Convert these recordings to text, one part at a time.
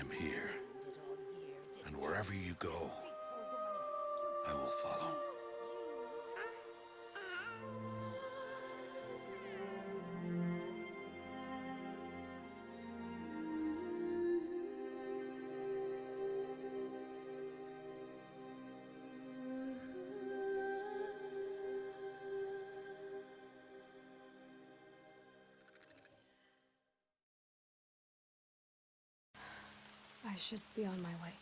I'm here. And wherever you go, I will follow. I should be on my way.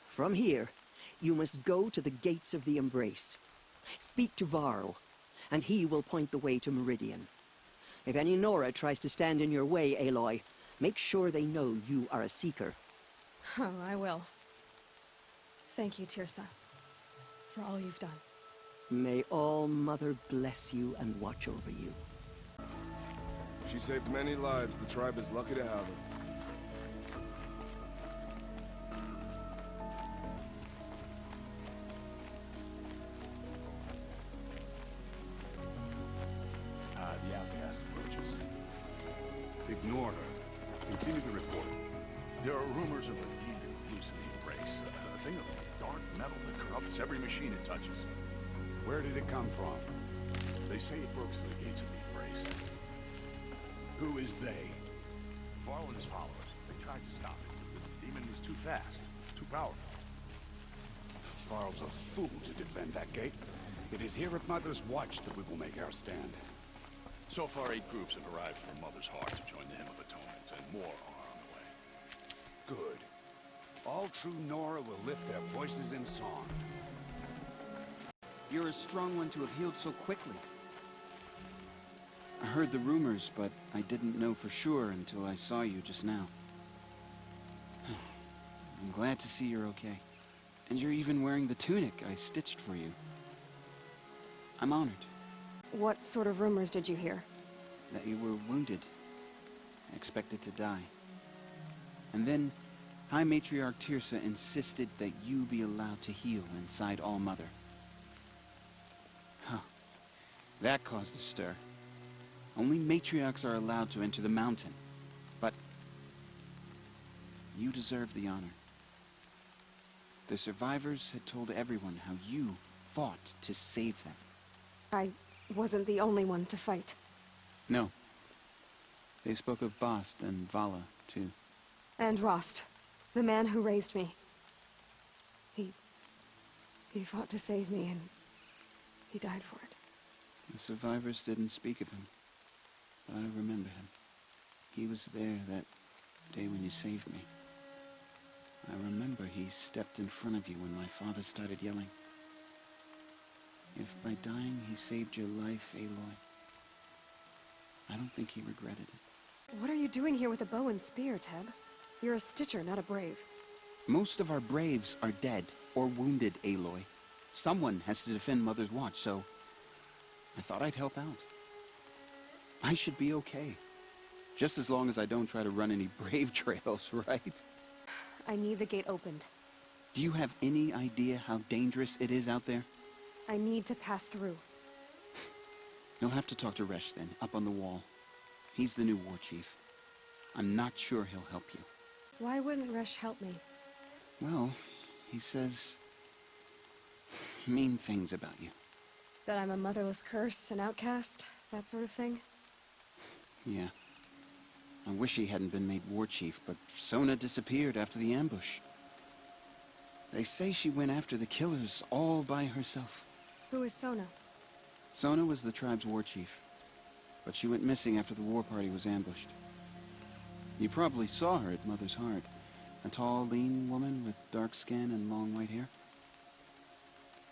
From here, you must go to the gates of the Embrace. Speak to Varl, and he will point the way to Meridian. If any Nora tries to stand in your way, Aloy, make sure they know you are a Seeker. Oh, I will. Thank you, Tirsa, for all you've done. May All Mother bless you and watch over you. She saved many lives. The tribe is lucky to have her. The outcast approaches. Ignore her. Continue the report. There are rumors of a demon loose in the Embrace. A thing of dark metal that corrupts every machine it touches. Where did it come from? They say it broke through the gates of the Embrace. Who is they? Varl and his followers. They tried to stop it. The demon was too fast, too powerful. Varl's a fool to defend that gate. It is here at Mother's Watch that we will make our stand. So far, 8 groups have arrived from Mother's Heart to join the Hymn of Atonement, and more are on the way. Good. All true Nora will lift their voices in song. You're a strong one to have healed so quickly. I heard the rumors, but I didn't know for sure until I saw you just now. I'm glad to see you're okay. And you're even wearing the tunic I stitched for you. I'm honored. What sort of rumors did you hear? That you were wounded. Expected to die. And then, High Matriarch Tirsa insisted that you be allowed to heal inside All Mother. Huh. That caused a stir. Only matriarchs are allowed to enter the mountain. But you deserve the honor. The survivors had told everyone how you fought to save them. I wasn't the only one to fight. No. They spoke of Bast and Vala, too. And Rost, the man who raised me. He fought to save me, and he died for it. The survivors didn't speak of him, but I remember him. He was there that day when you saved me. I remember he stepped in front of you when my father started yelling. If by dying he saved your life, Aloy, I don't think he regretted it. What are you doing here with a bow and spear, Teb? You're a Stitcher, not a Brave. Most of our Braves are dead or wounded, Aloy. Someone has to defend Mother's Watch, so I thought I'd help out. I should be okay. Just as long as I don't try to run any Brave trails, right? I need the gate opened. Do you have any idea how dangerous it is out there? I need to pass through. You'll have to talk to Resh then, up on the wall. He's the new war chief. I'm not sure he'll help you. Why wouldn't Resh help me? Well, he says mean things about you. That I'm a motherless curse, an outcast, that sort of thing? Yeah. I wish he hadn't been made war chief, but Sona disappeared after the ambush. They say she went after the killers all by herself. Who is Sona? Sona was the tribe's war chief, but she went missing after the war party was ambushed. You probably saw her at Mother's Heart. A tall, lean woman with dark skin and long white hair.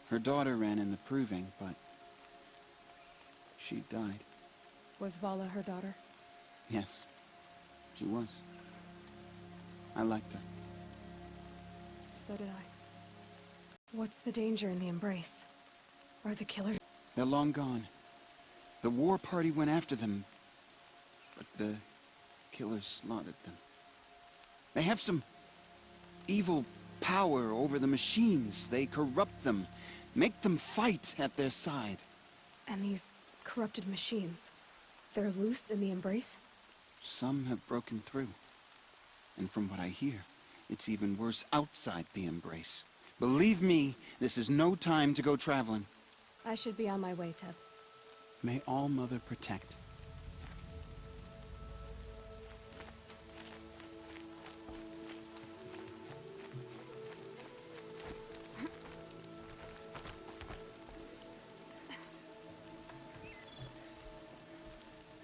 Her daughter ran in the proving, but she died. Was Vala her daughter? Yes, she was. I liked her. So did I. What's the danger in the Embrace? Are the killers? They're long gone. The war party went after them, but the killers slaughtered them. They have some evil power over the machines. They corrupt them, make them fight at their side. And these corrupted machines, they're loose in the Embrace? Some have broken through. And from what I hear, it's even worse outside the Embrace. Believe me, this is no time to go traveling. I should be on my way, Teb. May All-Mother protect.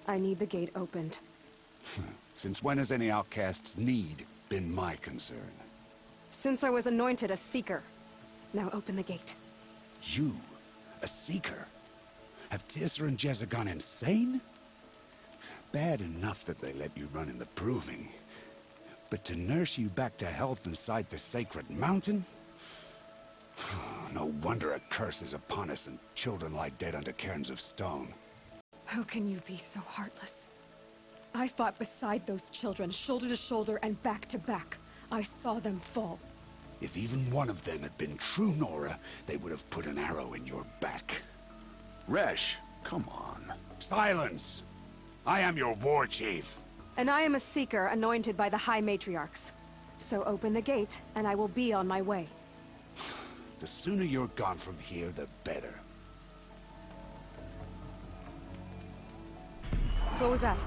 I need the gate opened. Since when has any outcast's need been my concern? Since I was anointed a Seeker. Now open the gate. You, a Seeker? Have Tirsa and Jezza gone insane? Bad enough that they let you run in the Proving. But to nurse you back to health inside the Sacred Mountain? No wonder a curse is upon us and children lie dead under cairns of stone. How can you be so heartless? I fought beside those children, shoulder to shoulder and back to back. I saw them fall. If even one of them had been true Nora, they would have put an arrow in your back. Resh, come on. Silence! I am your war chief. And I am a Seeker anointed by the High Matriarchs. So open the gate, and I will be on my way. The sooner you're gone from here, the better. What was that?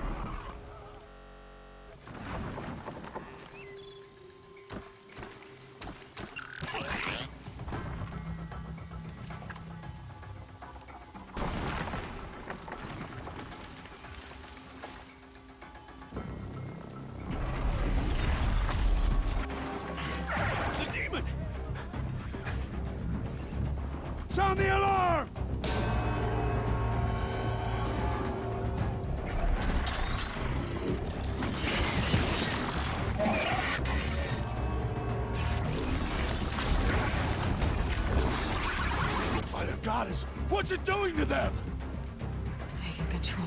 Sound the alarm! By the goddess, what's it doing to them? Taking control.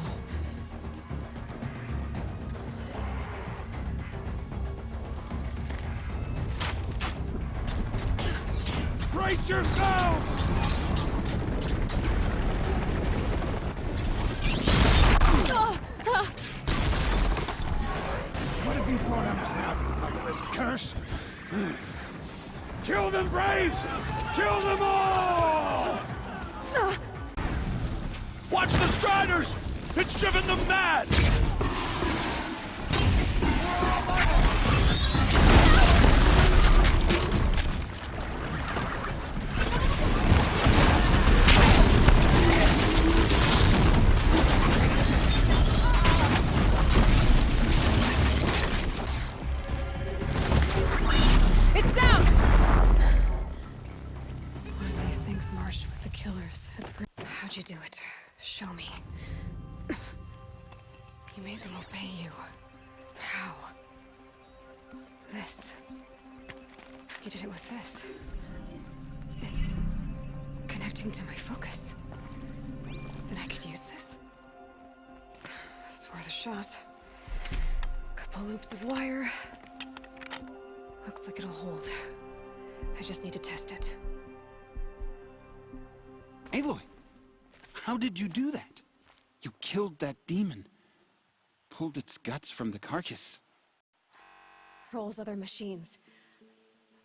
Brace yourselves! What have you brought on us now, you luckless curse? Kill them, Braves! Kill them all! Watch the Striders! It's driven them mad! It's down! One of these things marched with the killers. How'd you do it? Show me. You made them obey you. How? This. You did it with this. It's connecting to my focus. Then I could use this. It's worth a shot. Couple loops of wire. Looks like it'll hold. I just need to test it. Aloy, how did you do that? You killed that demon. Pulled its guts from the carcass. Rolls other machines.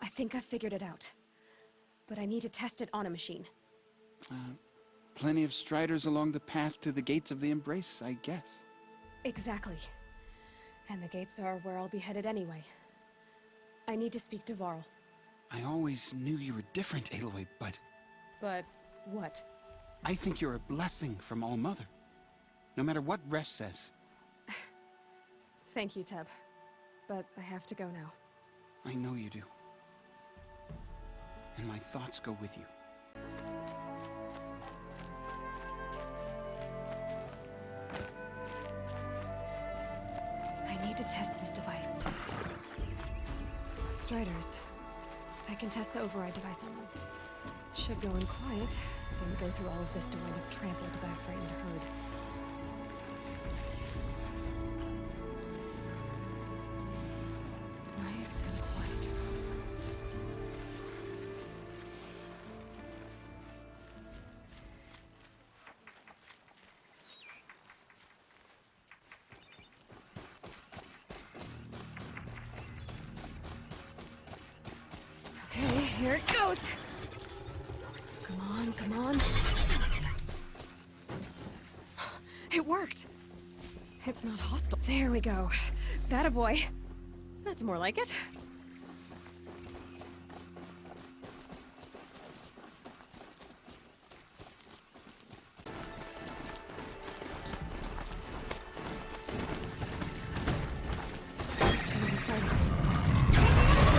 I think I figured it out. But I need to test it on a machine. Plenty of Striders along the path to the gates of the Embrace, I guess. Exactly. And the gates are where I'll be headed anyway. I need to speak to Varl. I always knew you were different, Aloy, but But what? I think you're a blessing from All-Mother. No matter what Resh says. Thank you, Teb. But I have to go now. I know you do. And my thoughts go with you. I need to test this device. Striders. I can test the override device on them. Should go in quiet. Didn't go through all of this to wind up trampled by a frightened herd. Nice and quiet. Here it goes. Come on, come on. It worked. It's not hostile. There we go. That a boy. That's more like it.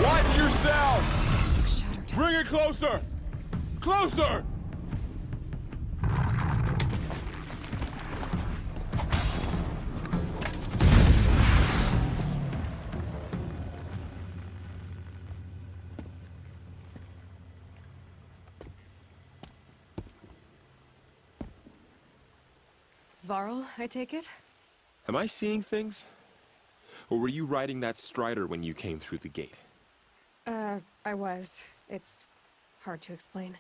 Watch yourself! Shattered. Bring it closer! Closer! Varl, I take it? Am I seeing things? Or were you riding that strider when you came through the gate? I was. It's hard to explain.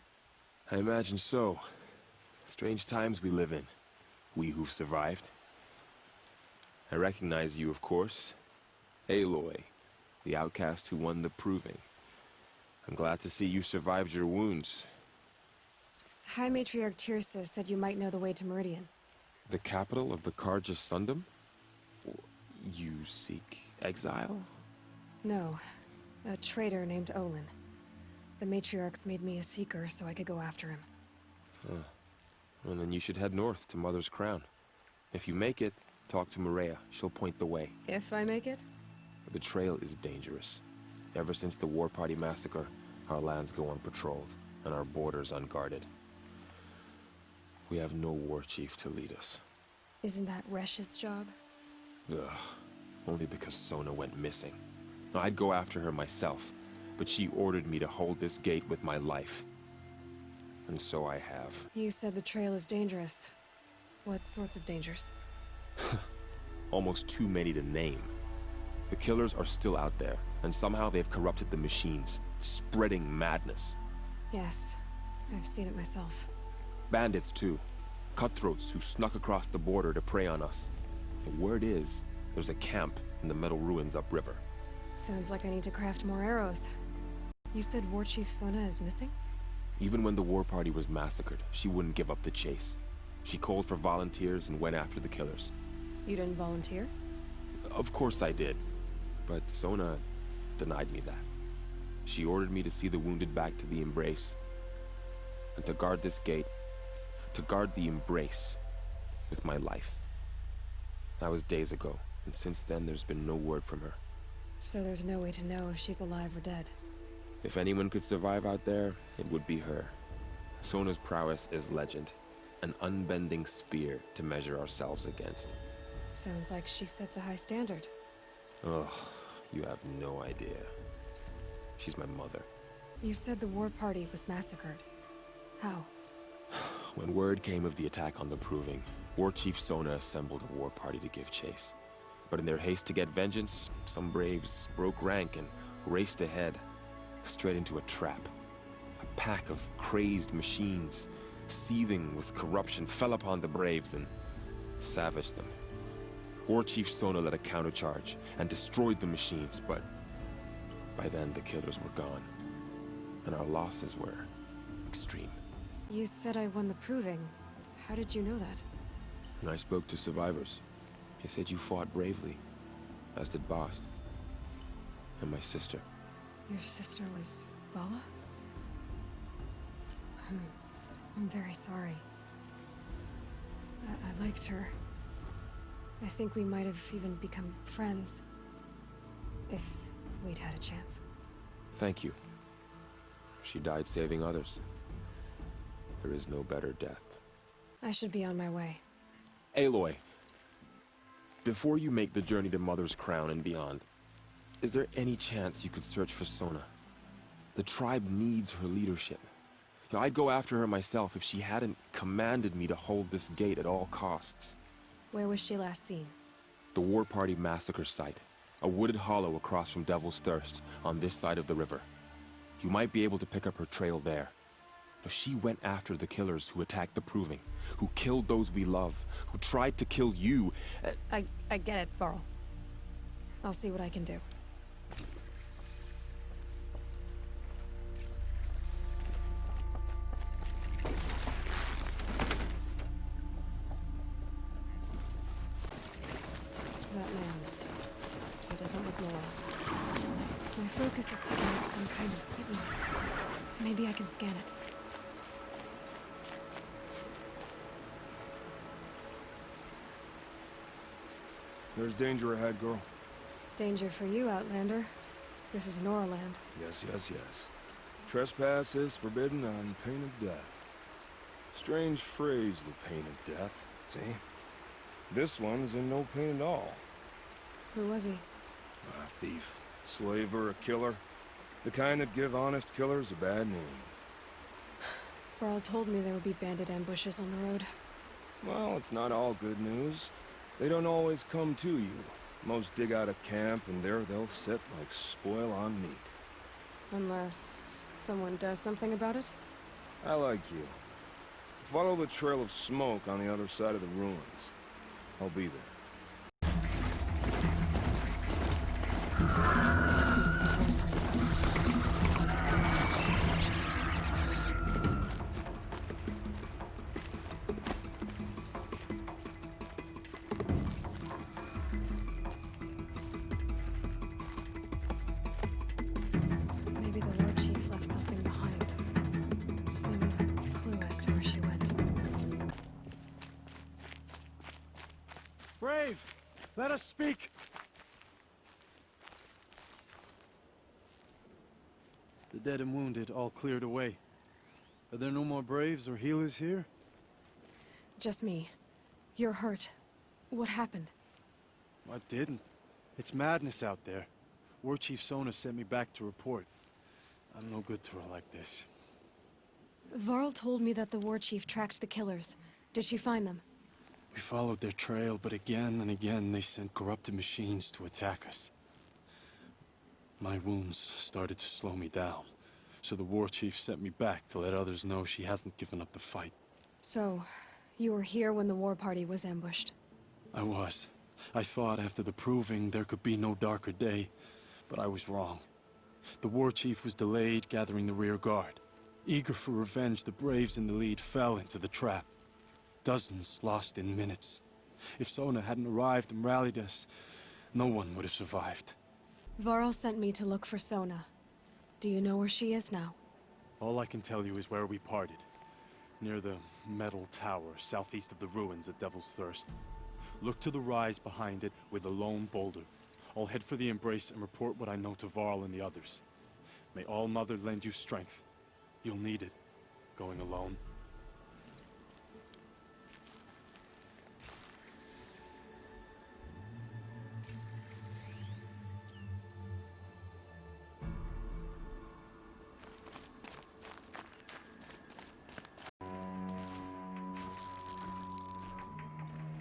I imagine so. Strange times we live in. We who've survived. I recognize you, of course. Eilloy, the outcast who won the proving. I'm glad to see you survived your wounds. High Matriarch Tirsa said you might know the way to Meridian. The capital of the Carja Sundom? You seek exile? No. A traitor named Olin. The Matriarchs made me a seeker so I could go after him. Well, then you should head north to Mother's Crown. If you make it, talk to Maria. She'll point the way. If I make it? The trail is dangerous. Ever since the War Party massacre, our lands go unpatrolled, and our borders unguarded. We have no war chief to lead us. Isn't that Resh's job? Ugh. Only because Sona went missing. I'd go after her myself, but she ordered me to hold this gate with my life. And so I have. You said the trail is dangerous. What sorts of dangers? Almost too many to name. The killers are still out there, and somehow they've corrupted the machines, spreading madness. Yes, I've seen it myself. Bandits, too. Cutthroats who snuck across the border to prey on us. The word is, there's a camp in the metal ruins upriver. Sounds like I need to craft more arrows. You said War Chief Sona is missing? Even when the war party was massacred, she wouldn't give up the chase. She called for volunteers and went after the killers. You didn't volunteer? Of course I did. But Sona denied me that. She ordered me to see the wounded back to the Embrace. And to guard this gate. To guard the Embrace. With my life. That was days ago, and since then there's been no word from her. So there's no way to know if she's alive or dead. If anyone could survive out there, it would be her. Sona's prowess is legend. An unbending spear to measure ourselves against. Sounds like she sets a high standard. Ugh, you have no idea. She's my mother. You said the war party was massacred. How? When word came of the attack on the Proving, War Chief Sona assembled a war party to give chase. But in their haste to get vengeance, some braves broke rank and raced ahead, straight into a trap. A pack of crazed machines, seething with corruption, fell upon the braves and savaged them. War Chief Sona led a countercharge and destroyed the machines, but by then the killers were gone, and our losses were extreme. You said I won the Proving. How did you know that? I spoke to survivors. They said you fought bravely, as did Bast. And my sister. Your sister was Bala? I'm very sorry. I liked her. I think we might have even become friends. If we'd had a chance. Thank you. She died saving others. There is no better death. I should be on my way. Eilloy, before you make the journey to Mother's Crown and beyond, is there any chance you could search for Sona? The tribe needs her leadership. I'd go after her myself if she hadn't commanded me to hold this gate at all costs. Where was she last seen? The War Party massacre site. A wooded hollow across from Devil's Thirst, on this side of the river. You might be able to pick up her trail there. She went after the killers who attacked the Proving, who killed those we love, who tried to kill you. I get it, Varl. I'll see what I can do. focus is picking up some kind of signal. Maybe I can scan it. There's danger ahead, girl. Danger for you, Outlander. This is Noraland. Yes, yes, yes. Trespass is forbidden on pain of death. Strange phrase, the pain of death, see? This one's in no pain at all. Who was he? A thief, slaver, a killer. The kind that give honest killers a bad name. Varl told me there would be bandit ambushes on the road. Well, it's not all good news. They don't always come to you. Most dig out a camp, and there they'll sit like spoil on meat. Unless someone does something about it? I like you. Follow the trail of smoke on the other side of the ruins. I'll be there. Maybe the Lord Chief left something behind. Some clue as to where she went. Brave! Let us speak! The dead and wounded all cleared away. Are there no more Braves or healers here? Just me. You're hurt. What happened? I didn't. It's madness out there. War Chief Sona sent me back to report. I'm no good to her like this. Varl told me that the War Chief tracked the killers. Did she find them? We followed their trail, but again and again they sent corrupted machines to attack us. My wounds started to slow me down, so the War Chief sent me back to let others know she hasn't given up the fight. So, you were here when the war party was ambushed? I was. I thought after the proving there could be no darker day, but I was wrong. The War Chief was delayed gathering the rear guard. Eager for revenge, the Braves in the lead fell into the trap. Dozens lost in minutes. If Sona hadn't arrived and rallied us, no one would have survived. Varl sent me to look for Sona. Do you know where she is now? All I can tell you is where we parted. Near the metal tower, southeast of the ruins at Devil's Thirst. Look to the rise behind it with a lone boulder. I'll head for the Embrace and report what I know to Varl and the others. May All Mother lend you strength. You'll need it, going alone.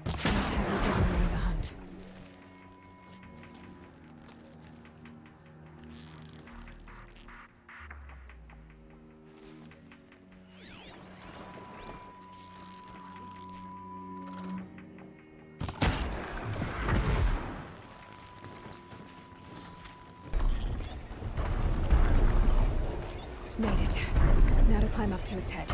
Let's have you give away the hunt. Made it. Now to climb up to its head.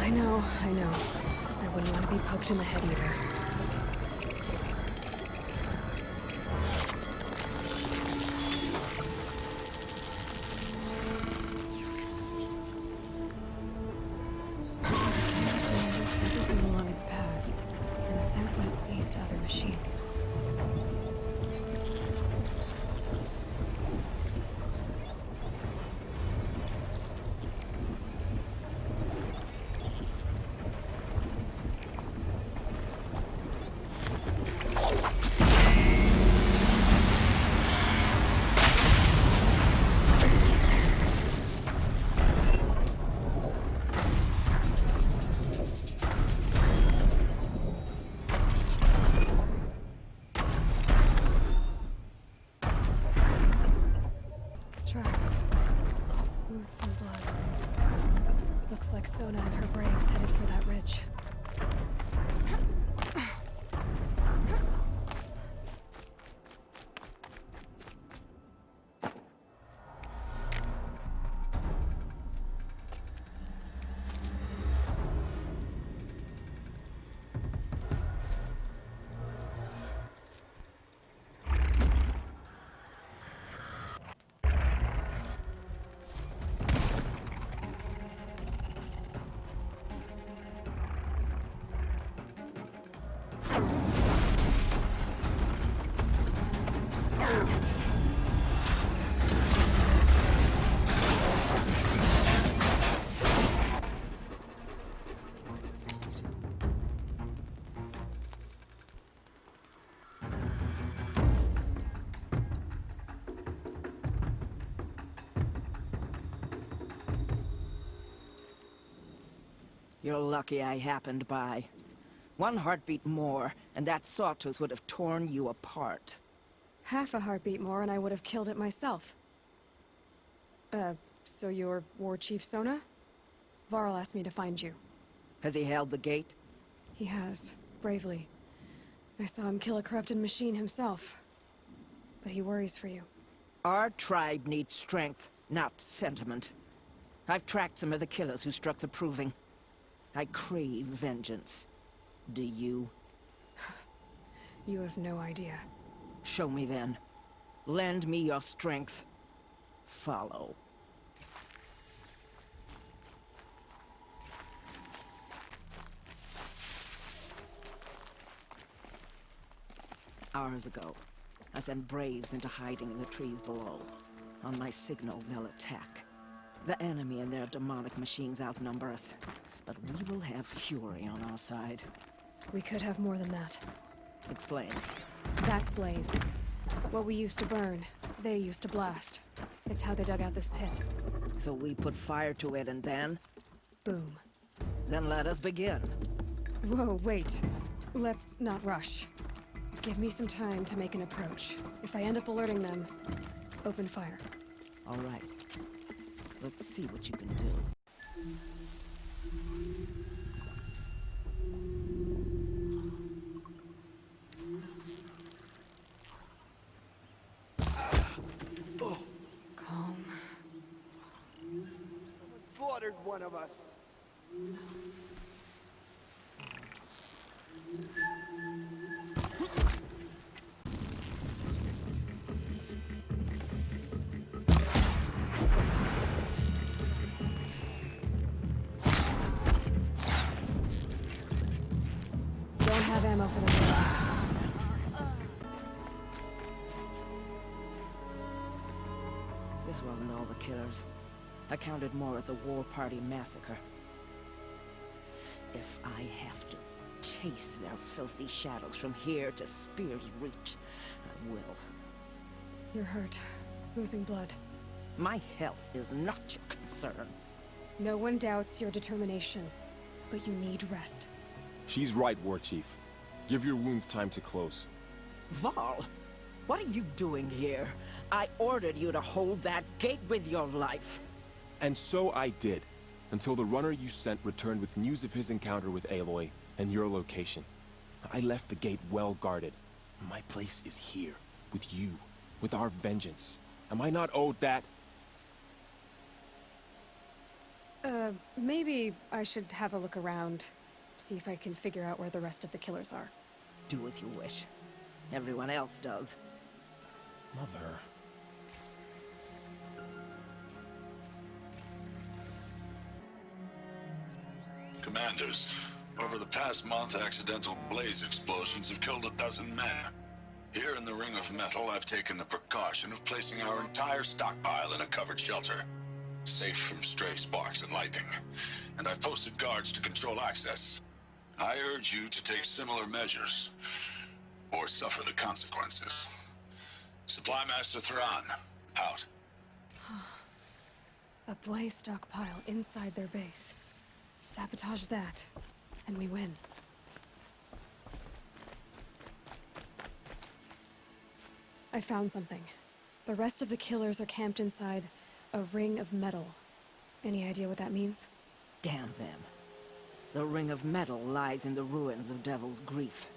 I know. I wouldn't want to be poked in the head either. Everything along its path, and sense what it sees to other machines. You're lucky I happened by. One heartbeat more, and that sawtooth would have torn you apart. Half a heartbeat more and I would have killed it myself. So you're War Chief Sona? Varl asked me to find you. Has he held the gate? He has, bravely. I saw him kill a corrupted machine himself. But he worries for you. Our tribe needs strength, not sentiment. I've tracked some of the killers who struck the Proving. I crave vengeance. Do you? You have no idea. Show me then. Lend me your strength. Follow. Hours ago, I sent Braves into hiding in the trees below. On my signal, they'll attack. The enemy and their demonic machines outnumber us, but we will have fury on our side. We could have more than that. Explain. That's Blaze. What we used to burn, they used to blast. It's how they dug out this pit. So we put fire to it and then? Boom. Then let us begin. Whoa, wait. Let's not rush. Give me some time to make an approach. If I end up alerting them, open fire. All right. Let's see what you can do. Calm. Slaughtered one of us. Don't have ammo for them. This wasn't all the killers. I counted more at the War Party massacre. If I have to chase their filthy shadows from here to Spear's Reach, I will. You're hurt. Losing blood. My health is not your concern. No one doubts your determination, but you need rest. She's right, War Chief. Give your wounds time to close. Varl, what are you doing here? I ordered you to hold that gate with your life. And so I did, until the runner you sent returned with news of his encounter with Eilloy and your location. I left the gate well guarded. My place is here, with you, with our vengeance. Am I not owed that? Maybe I should have a look around. See if I can figure out where the rest of the killers are. Do as you wish. Everyone else does. Mother. Commanders, over the past month, accidental blaze explosions have killed 12 men. Here in the Ring of Metal, I've taken the precaution of placing our entire stockpile in a covered shelter, safe from stray sparks and lightning, and I've posted guards to control access. I urge you to take similar measures, or suffer the consequences. Supply Master Thran, out. A blaze stockpile inside their base. Sabotage that, and we win. I found something. The rest of the killers are camped inside a ring of metal. Any idea what that means? Damn them. The Ring of Metal lies in the ruins of Devil's Grief.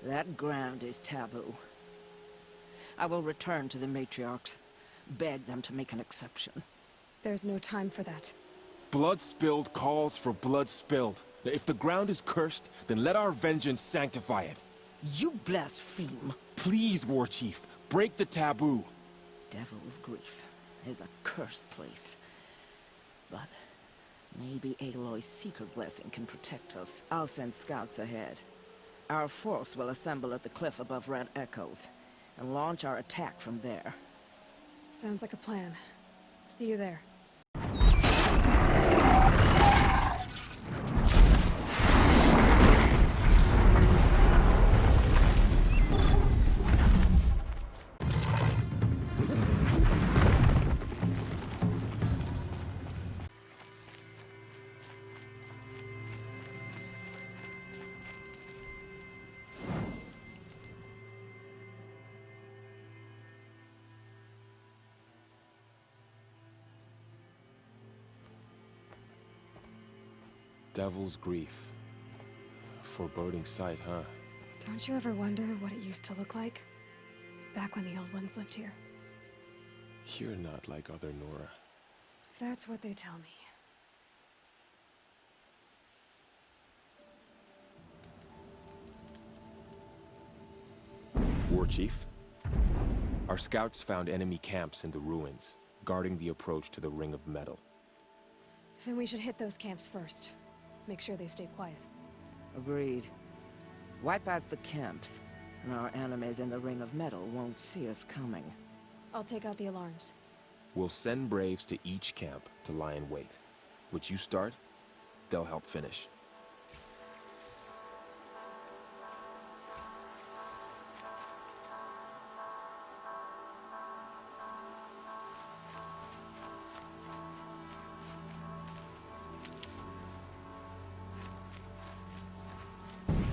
That ground is taboo. I will return to the matriarchs, beg them to make an exception. There's no time for that. Blood spilled calls for blood spilled. If the ground is cursed, then let our vengeance sanctify it. You blaspheme. Please, War Chief, break the taboo. Devil's Grief is a cursed place. But maybe Eilloy's secret blessing can protect us. I'll send scouts ahead. Our force will assemble at the cliff above Red Echoes, and launch our attack from there. Sounds like a plan. See you there. Devil's Grief. Foreboding sight, huh? Don't you ever wonder what it used to look like? Back when the old ones lived here. You're not like other Nora. That's what they tell me. War Chief? Our scouts found enemy camps in the ruins, guarding the approach to the Ring of Metal. Then we should hit those camps first. Make sure they stay quiet. Agreed. Wipe out the camps, and our enemies in the Ring of Metal won't see us coming. I'll take out the alarms. We'll send Braves to each camp to lie in wait. Which you start, they'll help finish.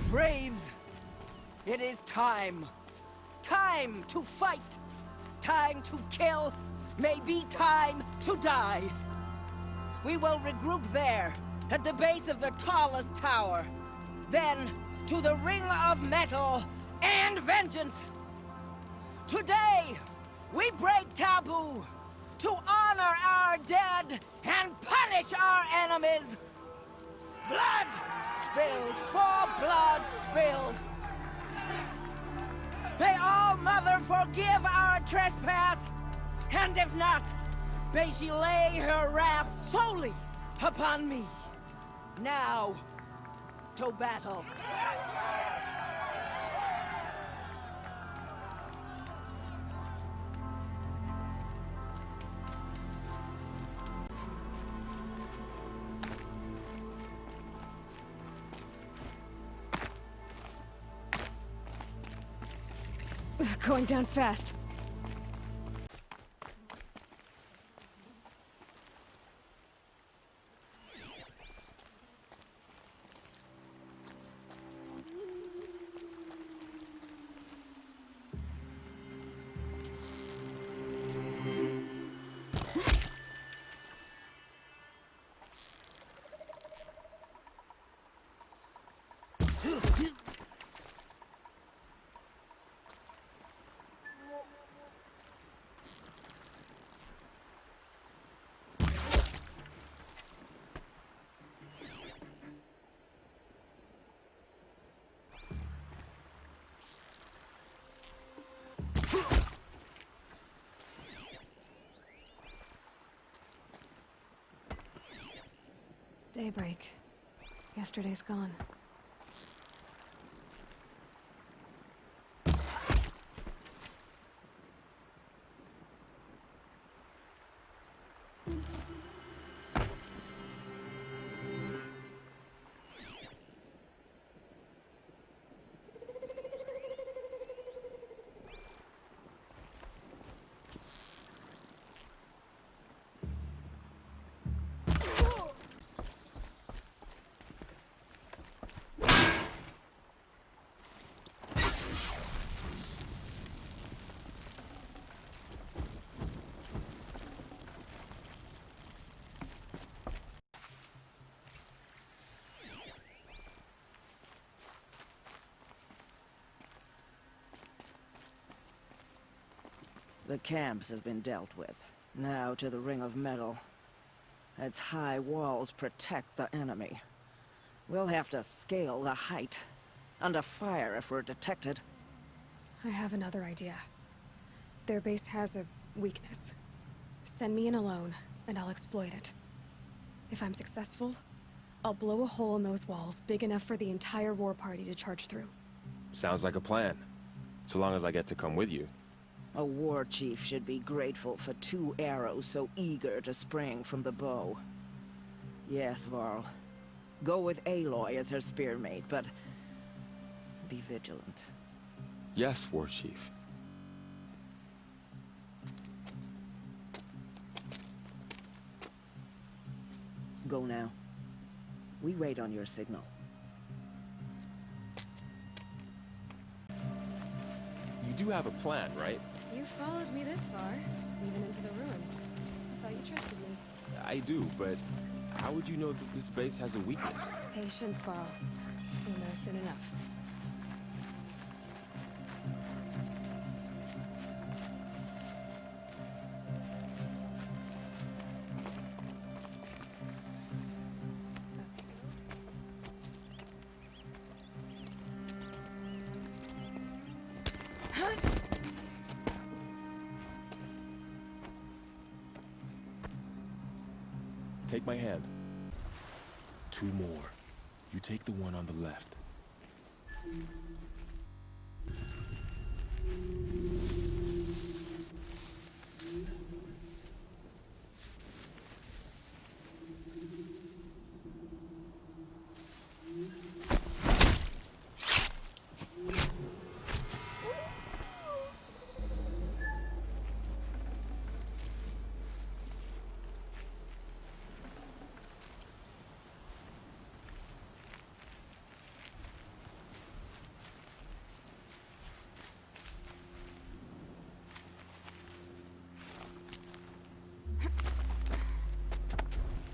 Braves! It is time. Time to fight. Time to kill. Maybe time to die. We will regroup there, at the base of the tallest tower. Then, to the Ring of Metal and vengeance. Today, we break taboo to honor our dead and punish our enemies. Blood spilled for blood spilled. May All Mother forgive our trespass, and if not, may she lay her wrath solely upon me. Now, to battle. Going down fast. Daybreak. Yesterday's gone. The camps have been dealt with. Now to the Ring of Metal. Its high walls protect the enemy. We'll have to scale the height. Under fire if we're detected. I have another idea. Their base has a weakness. Send me in alone, and I'll exploit it. If I'm successful, I'll blow a hole in those walls big enough for the entire war party to charge through. Sounds like a plan. So long as I get to come with you. A war chief should be grateful for 2 arrows so eager to spring from the bow. Yes, Varl. Go with Aloy as her spearmate, but be vigilant. Yes, War Chief. Go now. We wait on your signal. You do have a plan, right? You followed me this far, even into the ruins. I thought you trusted me. I do, but How would you know that this base has a weakness? Patience, Varl. You'll know soon enough. Take my hand. 2 more. You take the one on the left.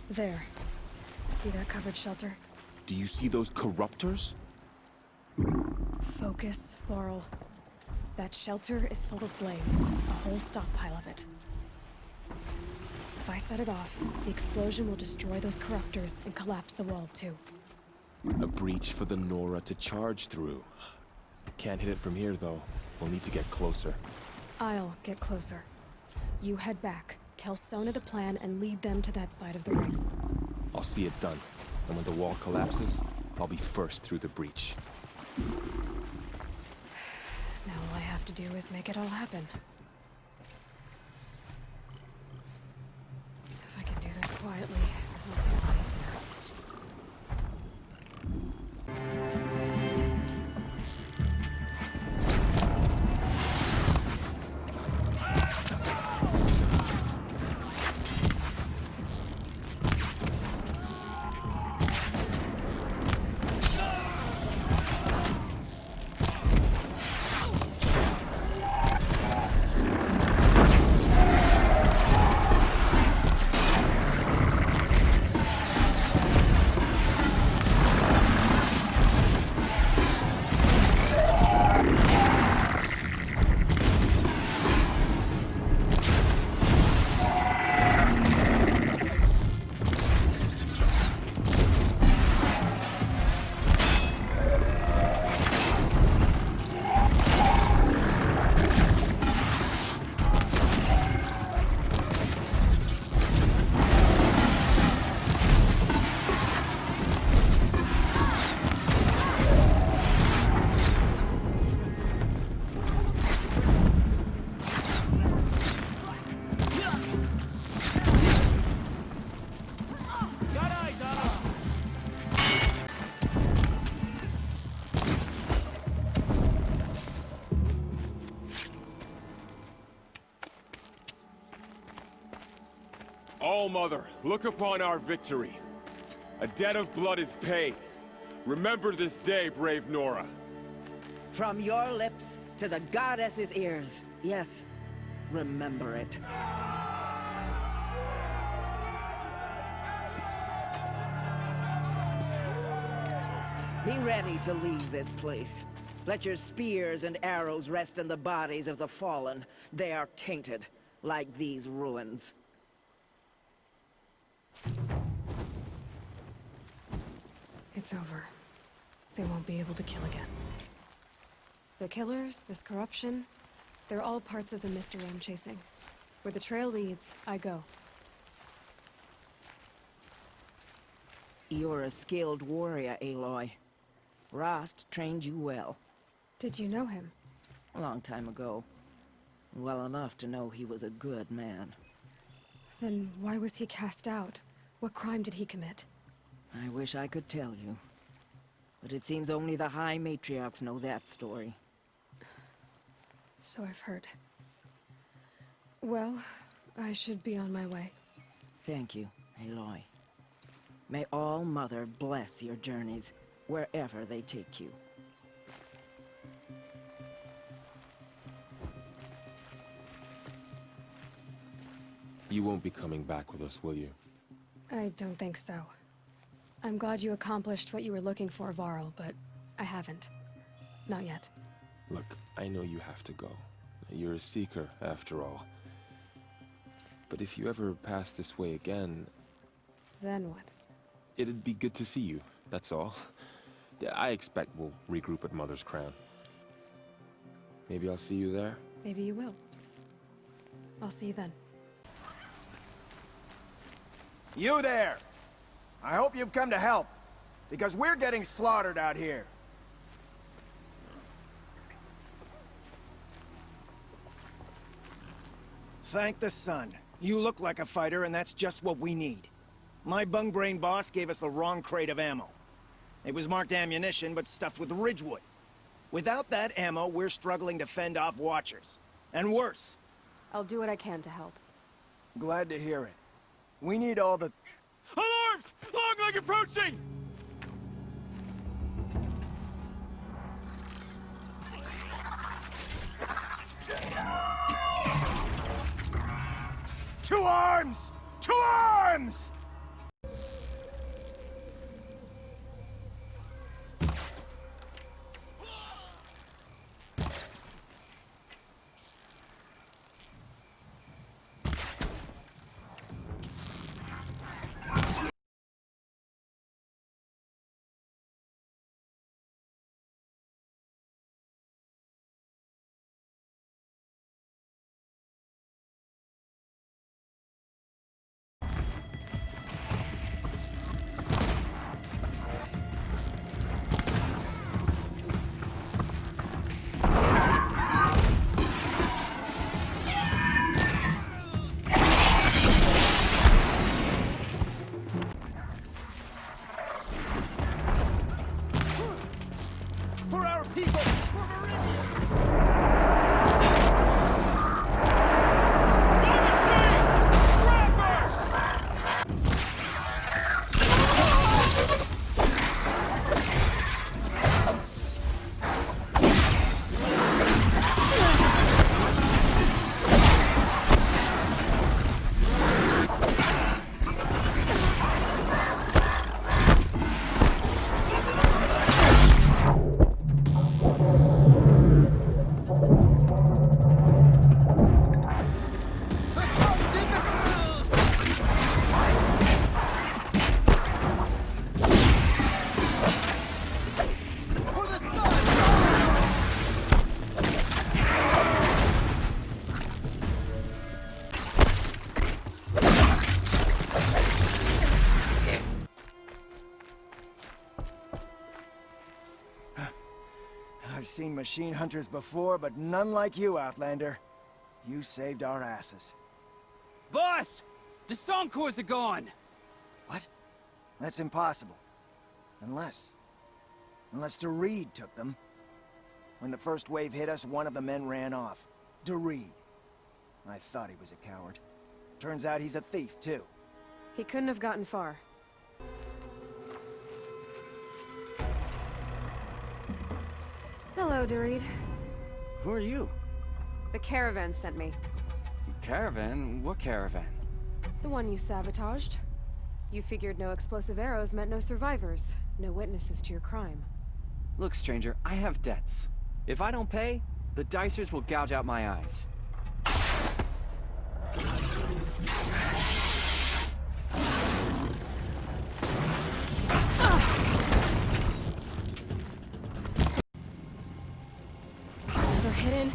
There. See that covered shelter? Do you see those corruptors? Focus, Varl. That shelter is full of blaze. A whole stockpile of it. If I set it off, the explosion will destroy those corruptors and collapse the wall too. A breach for the Nora to charge through. Can't hit it from here, though. We'll need to get closer. I'll get closer. You head back, tell Sona the plan, and lead them to that side of the ring. I'll see it done. And when the wall collapses, I'll be first through the breach. Now all I have to do is make it all happen. If I can do this quietly, it'll be a lot easier. All-Mother, look upon our victory. A debt of blood is paid. Remember this day, brave Nora. From your lips to the goddess's ears. Yes, remember it. Be ready to leave this place. Let your spears and arrows rest in the bodies of the fallen. They are tainted, like these ruins. It's over. They won't be able to kill again. The killers, this corruption, they're all parts of the mystery I'm chasing. Where the trail leads, I go. You're a skilled warrior, Aloy. Rost trained you well. Did you know him? A long time ago. Well enough to know he was a good man. Then why was he cast out? What crime did he commit? I wish I could tell you. But it seems only the High Matriarchs know that story. So I've heard. Well, I should be on my way. Thank you, Aloy. May All-Mother bless your journeys, wherever they take you. You won't be coming back with us, will you? I don't think so. I'm glad you accomplished what you were looking for, Varl, but I haven't. Not yet. Look, I know you have to go. You're a seeker, after all. But if you ever pass this way again... Then what? It'd be good to see you, that's all. I expect we'll regroup at Mother's Crown. Maybe I'll see you there? Maybe you will. I'll see you then. You there! I hope you've come to help, because we're getting slaughtered out here. Thank the sun. You look like a fighter, and that's just what we need. My bung-brain boss gave us the wrong crate of ammo. It was marked ammunition, but stuffed with Ridgewood. Without that ammo, we're struggling to fend off Watchers. And worse. I'll do what I can to help. Glad to hear it. We need all the... Alarms! Longleg approaching! To arms! To arms! For our people! For Meridian! I've seen machine hunters before, but none like you, Outlander. You saved our asses. Boss! The Songcores are gone! What? That's impossible. Unless DeReed took them. When the first wave hit us, one of the men ran off. DeReed. I thought he was a coward. Turns out he's a thief, too. He couldn't have gotten far. Hello, Doreed. Who are you? The caravan sent me. Caravan? What caravan? The one you sabotaged. You figured no explosive arrows meant no survivors, no witnesses to your crime. Look, stranger, I have debts. If I don't pay, the Dicers will gouge out my eyes. They're hidden.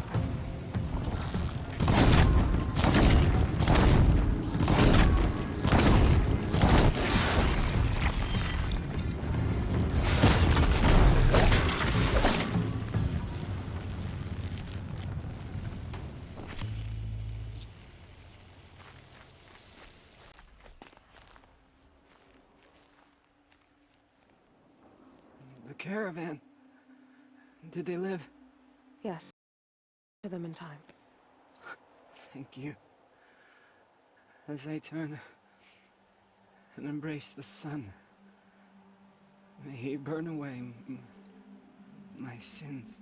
The caravan. Did they live? Yes. To them in time. Thank you. As I turn and embrace the sun, may he burn away my sins.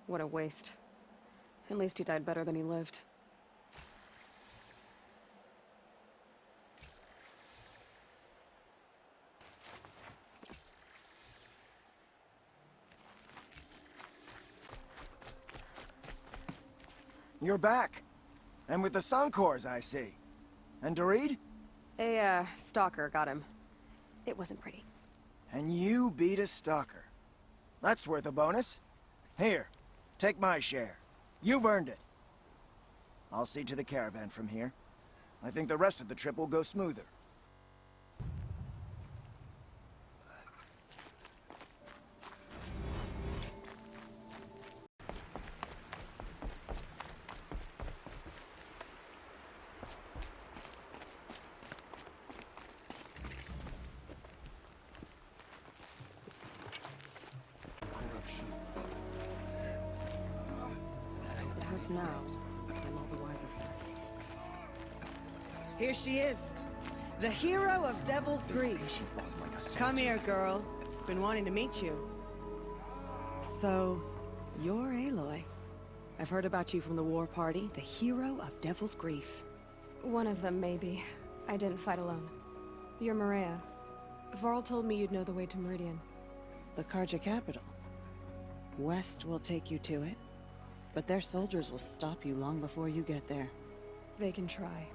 What a waste. At least he died better than he lived. You're back. And with the Suncors, I see. And Dorit? A, stalker got him. It wasn't pretty. And you beat a stalker. That's worth a bonus. Here, take my share. You've earned it. I'll see to the caravan from here. I think the rest of the trip will go smoother. It hurts now. I'm all the wiser for it. Here she is. The hero of Devil's Grief. Come here, girl. Been wanting to meet you. So, you're Aloy. I've heard about you from the war party, the hero of Devil's Grief. One of them, maybe. I didn't fight alone. You're Maria. Varl told me you'd know the way to Meridian. The Karja capital. West will take you to it, but their soldiers will stop you long before you get there. They can try.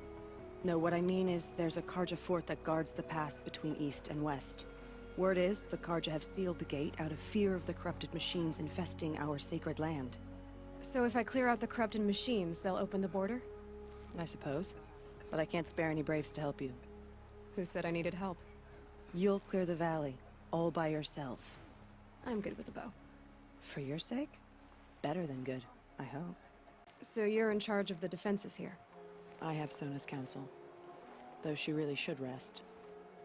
No, what I mean is there's a Karja fort that guards the pass between east and west. Word is, the Karja have sealed the gate out of fear of the corrupted machines infesting our sacred land. So if I clear out the corrupted machines, they'll open the border? I suppose. But I can't spare any braves to help you. Who said I needed help? You'll clear the valley, all by yourself. I'm good with a bow. For your sake? Better than good, I hope. So you're in charge of the defenses here? I have Sona's counsel. Though she really should rest.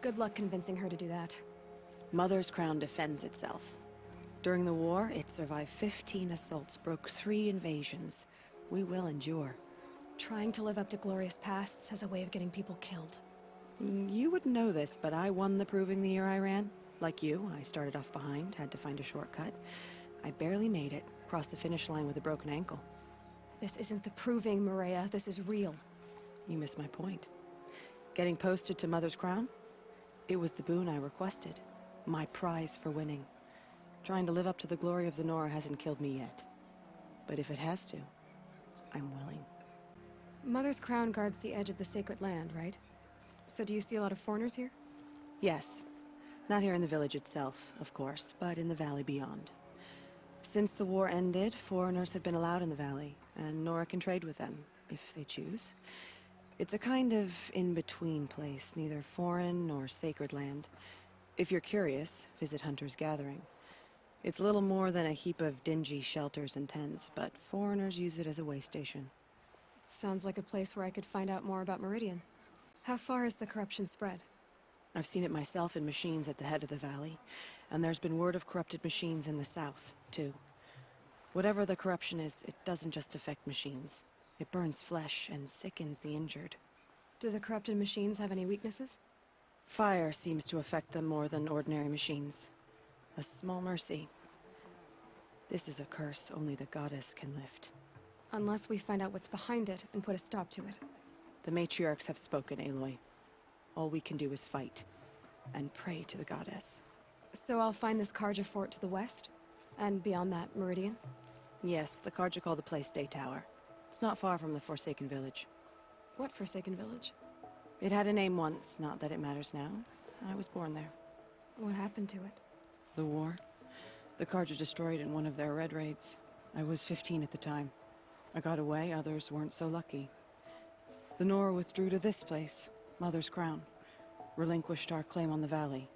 Good luck convincing her to do that. Mother's Crown defends itself. During the war, it survived 15 assaults, broke 3 invasions. We will endure. Trying to live up to glorious pasts has a way of getting people killed. You wouldn't know this, but I won the proving the year I ran. Like you, I started off behind, had to find a shortcut. I barely made it, crossed the finish line with a broken ankle. This isn't the proving, Maria. This is real. You missed my point. Getting posted to Mother's Crown? It was the boon I requested. My prize for winning. Trying to live up to the glory of the Nora hasn't killed me yet. But if it has to, I'm willing. Mother's Crown guards the edge of the sacred land, right? So do you see a lot of foreigners here? Yes. Not here in the village itself, of course, but in the valley beyond. Since the war ended, foreigners have been allowed in the valley, and Nora can trade with them, if they choose. It's a kind of in-between place, neither foreign nor sacred land. If you're curious, visit Hunter's Gathering. It's little more than a heap of dingy shelters and tents, but foreigners use it as a way station. Sounds like a place where I could find out more about Meridian. How far has the corruption spread? I've seen it myself in machines at the head of the valley, and there's been word of corrupted machines in the south, too. Whatever the corruption is, it doesn't just affect machines. It burns flesh and sickens the injured. Do the corrupted machines have any weaknesses? Fire seems to affect them more than ordinary machines. A small mercy. This is a curse only the goddess can lift. Unless we find out what's behind it and put a stop to it. The matriarchs have spoken, Aloy. All we can do is fight, and pray to the goddess. So I'll find this Karja fort to the west? And beyond that, Meridian? Yes, the Karja call the place Day Tower. It's not far from the Forsaken Village. What Forsaken Village? It had a name once, not that it matters now. I was born there. What happened to it? The war. The Karja destroyed in one of their red raids. I was 15 at the time. I got away, others weren't so lucky. The Nora withdrew to this place, Mother's Crown. Relinquished our claim on the valley.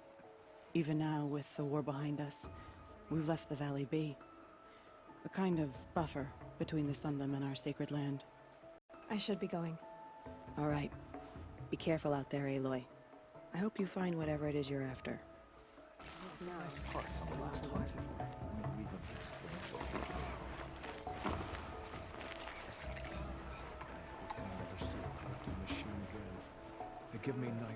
Even now, with the war behind us, we've left the valley be. A kind of buffer between the Sundom and our sacred land. I should be going. All right. Be careful out there, Aloy. I hope you find whatever it is you're after. Nice parts on the last one. We've invested. We can never see a corrupted machine again. They give me nightmares.